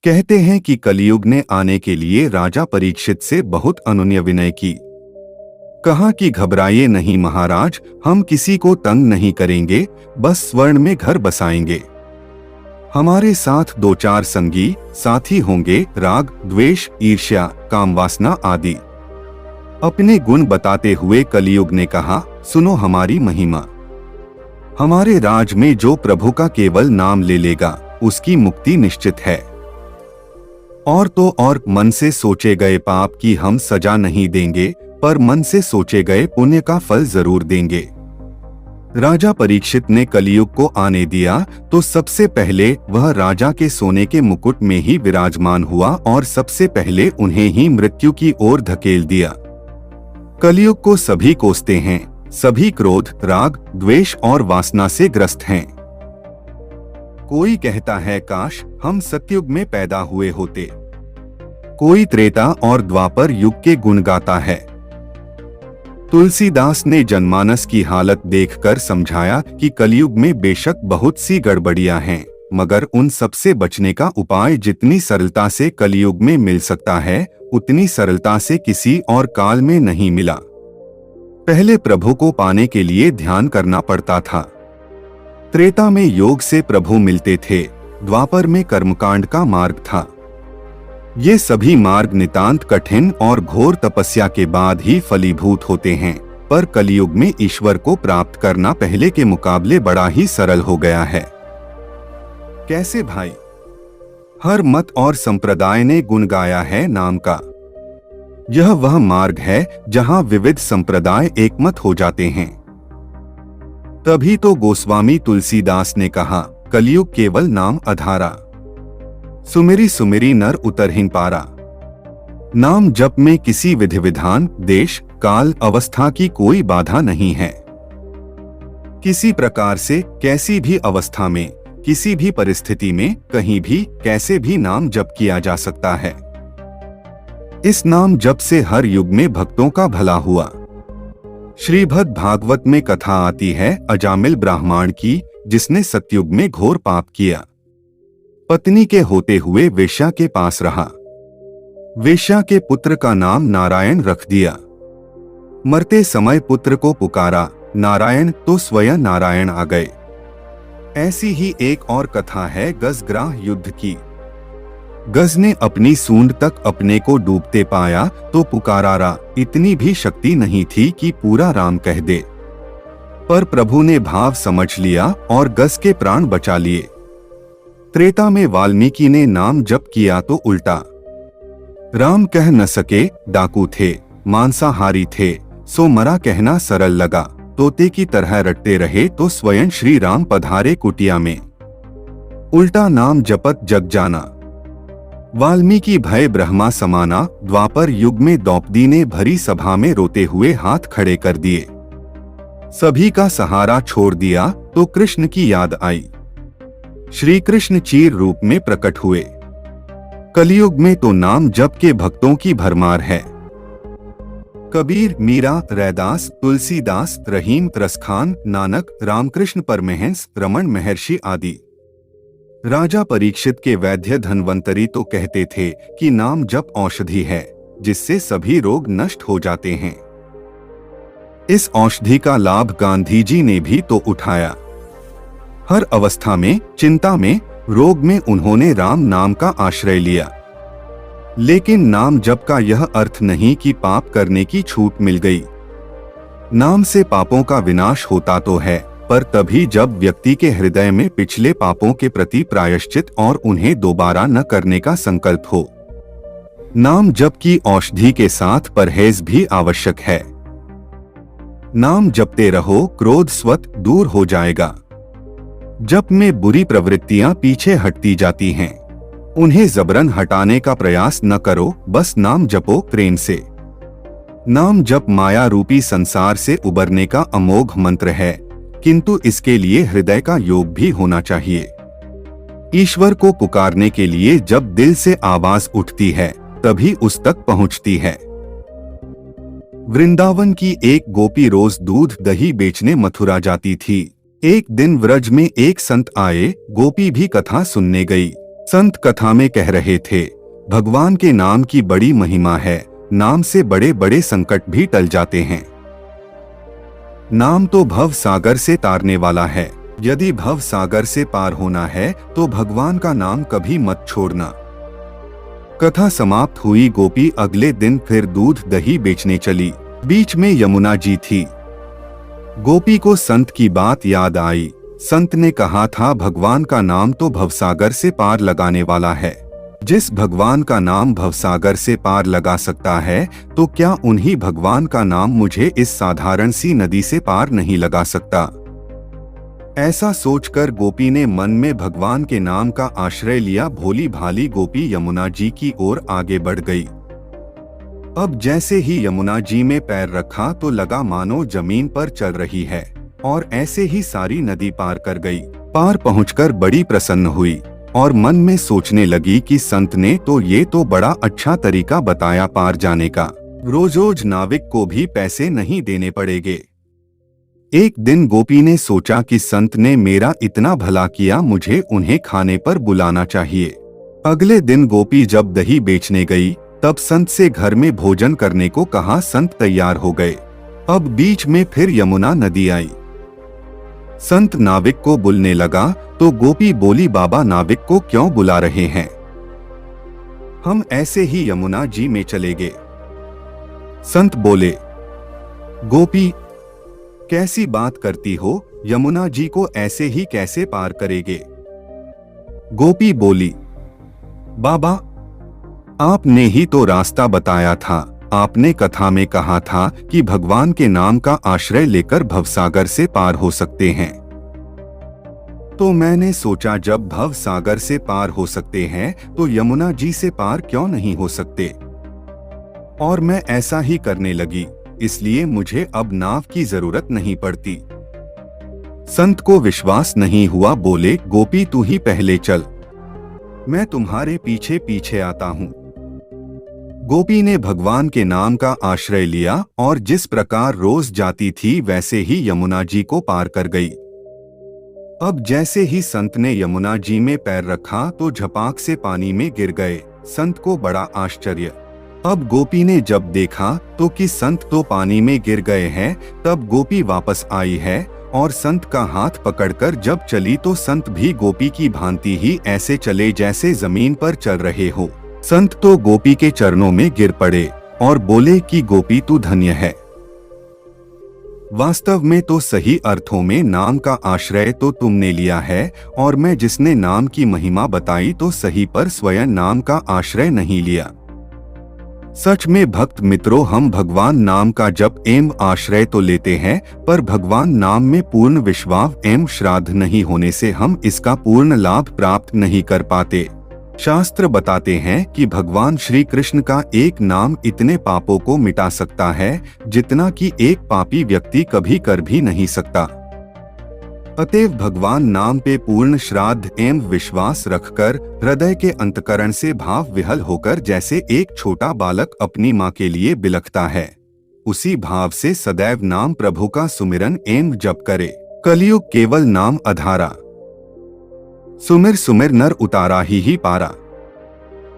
कहते हैं कि कलियुग ने आने के लिए राजा परीक्षित से बहुत अनुनय विनय की। कहा कि घबराइए नहीं महाराज, हम किसी को तंग नहीं करेंगे, बस स्वर्ण में घर बसाएंगे। हमारे साथ दो चार संगी साथी होंगे, राग द्वेष ईर्ष्या कामवासना आदि। अपने गुण बताते हुए कलियुग ने कहा, सुनो हमारी महिमा। हमारे राज में जो प्रभु का केवल नाम ले लेगा उसकी मुक्ति निश्चित है। और तो और मन से सोचे गए पाप की हम सजा नहीं देंगे, पर मन से सोचे गए पुण्य का फल जरूर देंगे। राजा परीक्षित ने कलियुग को आने दिया तो सबसे पहले वह राजा के सोने के मुकुट में ही विराजमान हुआ और सबसे पहले उन्हें ही मृत्यु की ओर धकेल दिया। कलियुग को सभी कोसते हैं, सभी क्रोध राग द्वेष और वासना से ग्रस्त हैं। कोई कहता है काश हम सतयुग में पैदा हुए होते। कोई त्रेता और द्वापर युग के गुण गाता है। तुलसीदास ने जनमानस की हालत देखकर समझाया कि कलियुग में बेशक बहुत सी गड़बड़ियां हैं, मगर उन सब से बचने का उपाय जितनी सरलता से कलियुग में मिल सकता है, उतनी सरलता से किसी और काल में नहीं मिला। पहले प्रभु को पाने के लिए ध्यान करना पड़ता था। त्रेता में योग से प्रभु मिलते थे, द्वापर में कर्मकांड का मार्ग था। ये सभी मार्ग नितांत कठिन और घोर तपस्या के बाद ही फलीभूत होते हैं, पर कलियुग में ईश्वर को प्राप्त करना पहले के मुकाबले बड़ा ही सरल हो गया है। कैसे भाई? हर मत और संप्रदाय ने गुण गाया है नाम का। यह वह मार्ग है जहां विविध संप्रदाय एकमत हो जाते हैं। तभी तो गोस्वामी तुलसीदास ने कहा, कलियुग केवल नाम अधारा, सुमिरी सुमिरी नर उतरहिन पारा। नाम जप में किसी विधि विधान देश काल अवस्था की कोई बाधा नहीं है। किसी प्रकार से कैसी भी अवस्था में किसी भी परिस्थिति में कहीं भी कैसे भी नाम जप किया जा सकता है। इस नाम जप से हर युग में भक्तों का भला हुआ। श्रीभद्र भागवत में कथा आती है अजामिल ब्राह्मण की, जिसने सतयुग में घोर पाप किया। पत्नी के होते हुए वेश्या के पास रहा। वेश्या के पुत्र का नाम नारायण रख दिया। मरते समय पुत्र को पुकारा नारायण तो स्वयं नारायण आ गए। ऐसी ही एक और कथा है गजग्राह युद्ध की। गज ने अपनी सूंड तक अपने को डूबते पाया तो पुकारा, इतनी भी शक्ति नहीं थी कि पूरा राम कह दे, पर प्रभु ने भाव समझ लिया और गज के प्राण बचा लिए। त्रेता में वाल्मीकि ने नाम जप किया तो उल्टा। राम कह न सके, डाकू थे, मांसाहारी थे, सो मरा कहना सरल लगा। तोते की तरह रटते रहे तो स्वयं श्री राम पधारे कुटिया में। उल्टा नाम जपत जग जाना। वाल्मीकि भय ब्रह्मा समाना। द्वापर युग में द्रौपदी ने भरी सभा में रोते हुए हाथ खड़े कर दिए। सभी का सहारा छोड़ दिया तो कृष्ण की याद आई। श्री कृष्ण चीर रूप में प्रकट हुए। कलियुग में तो नाम जप के भक्तों की भरमार है। कबीर, मीरा, रैदास, तुलसीदास, रहीम, रसखान, नानक, रामकृष्ण परमहंस, रमण महर्षि आदि। राजा परीक्षित के वैद्य धन्वंतरी तो कहते थे कि नाम जप औषधि है, जिससे सभी रोग नष्ट हो जाते हैं। इस औषधि का लाभ गांधी जी ने भी तो उठाया। हर अवस्था में, चिंता में, रोग में उन्होंने राम नाम का आश्रय लिया। लेकिन नाम जप का यह अर्थ नहीं कि पाप करने की छूट मिल गई। नाम से पापों का विनाश होता तो है, पर तभी जब व्यक्ति के हृदय में पिछले पापों के प्रति प्रायश्चित और उन्हें दोबारा न करने का संकल्प हो। नाम जप की औषधि के साथ परहेज भी आवश्यक है। नाम जपते रहो, क्रोध स्वतः दूर हो जाएगा। जप में बुरी प्रवृत्तियां पीछे हटती जाती हैं। उन्हें जबरन हटाने का प्रयास न करो, बस नाम जपो प्रेम से। नाम जप माया रूपी संसार से उबरने का अमोघ मंत्र है, किंतु इसके लिए हृदय का योग भी होना चाहिए। ईश्वर को पुकारने के लिए जब दिल से आवाज उठती है, तभी उस तक पहुंचती है। वृंदावन की एक गोपी रोज दूध दही बेचने मथुरा जाती थी। एक दिन व्रज में एक संत आए, गोपी भी कथा सुनने गई। संत कथा में कह रहे थे, भगवान के नाम की बड़ी महिमा है, नाम से बड़े बड़े संकट भी टल जाते हैं। नाम तो भव सागर से तारने वाला है, यदि भव सागर से पार होना है तो भगवान का नाम कभी मत छोड़ना। कथा समाप्त हुई। गोपी अगले दिन फिर दूध दही बेचने चली। बीच में यमुना जी थी। गोपी को संत की बात याद आई। संत ने कहा था, भगवान का नाम तो भवसागर से पार लगाने वाला है। जिस भगवान का नाम भवसागर से पार लगा सकता है, तो क्या उन्हीं भगवान का नाम मुझे इस साधारण सी नदी से पार नहीं लगा सकता? ऐसा सोचकर गोपी ने मन में भगवान के नाम का आश्रय लिया। भोली भाली गोपी यमुना जी की ओर आगे बढ़ गई। अब जैसे ही यमुना जी में पैर रखा तो लगा मानो जमीन पर चल रही है, और ऐसे ही सारी नदी पार कर गई। पार पहुंचकर बड़ी प्रसन्न हुई और मन में सोचने लगी कि संत ने तो ये तो बड़ा अच्छा तरीका बताया पार जाने का। रोज रोज नाविक को भी पैसे नहीं देने पड़ेंगे। एक दिन गोपी ने सोचा कि संत ने मेरा इतना भला किया, मुझे उन्हें खाने पर बुलाना चाहिए। अगले दिन गोपी जब दही बेचने गई तब संत से घर में भोजन करने को कहा। संत तैयार हो गए। अब बीच में फिर यमुना नदी आई। संत नाविक को बुलने लगा तो गोपी बोली, बाबा नाविक को क्यों बुला रहे हैं? हम ऐसे ही यमुना जी में चले गए। संत बोले, गोपी कैसी बात करती हो, यमुना जी को ऐसे ही कैसे पार करेगे? गोपी बोली, बाबा आपने ही तो रास्ता बताया था। आपने कथा में कहा था कि भगवान के नाम का आश्रय लेकर भवसागर से पार हो सकते हैं। तो मैंने सोचा जब भव सागर से पार हो सकते हैं तो यमुना जी से पार क्यों नहीं हो सकते? और मैं ऐसा ही करने लगी, इसलिए मुझे अब नाव की जरूरत नहीं पड़ती। संत को विश्वास नहीं हुआ, बोले, गोपी तू ही पहले चल, मैं तुम्हारे पीछे पीछे आता हूँ। गोपी ने भगवान के नाम का आश्रय लिया और जिस प्रकार रोज जाती थी वैसे ही यमुना जी को पार कर गई। अब जैसे ही संत ने यमुना जी में पैर रखा तो झपाक से पानी में गिर गए। संत को बड़ा आश्चर्य। अब गोपी ने जब देखा तो कि संत तो पानी में गिर गए हैं, तब गोपी वापस आई है और संत का हाथ पकड़कर जब चली तो संत भी गोपी की भांति ही ऐसे चले जैसे जमीन पर चल रहे हो। संत तो गोपी के चरणों में गिर पड़े और बोले कि गोपी तू धन्य है। वास्तव में तो सही अर्थों में नाम का आश्रय तो तुमने लिया है, और मैं जिसने नाम की महिमा बताई तो सही पर स्वयं नाम का आश्रय नहीं लिया। सच में भक्त मित्रों, हम भगवान नाम का जप एवं आश्रय तो लेते हैं, पर भगवान नाम में पूर्ण विश्वास एवं श्राद्ध नहीं होने से हम इसका पूर्ण लाभ प्राप्त नहीं कर पाते। शास्त्र बताते हैं कि भगवान श्री कृष्ण का एक नाम इतने पापों को मिटा सकता है जितना कि एक पापी व्यक्ति कभी कर भी नहीं सकता। अतएव भगवान नाम पे पूर्ण श्राद्ध एवं विश्वास रखकर हृदय के अंतकरण से भाव विहल होकर जैसे एक छोटा बालक अपनी माँ के लिए बिलखता है, उसी भाव से सदैव नाम प्रभु का सुमिरन एवं जप करे। कलयुग केवल नाम आधारा, सुमिर सुमिर नर उतारा ही पारा।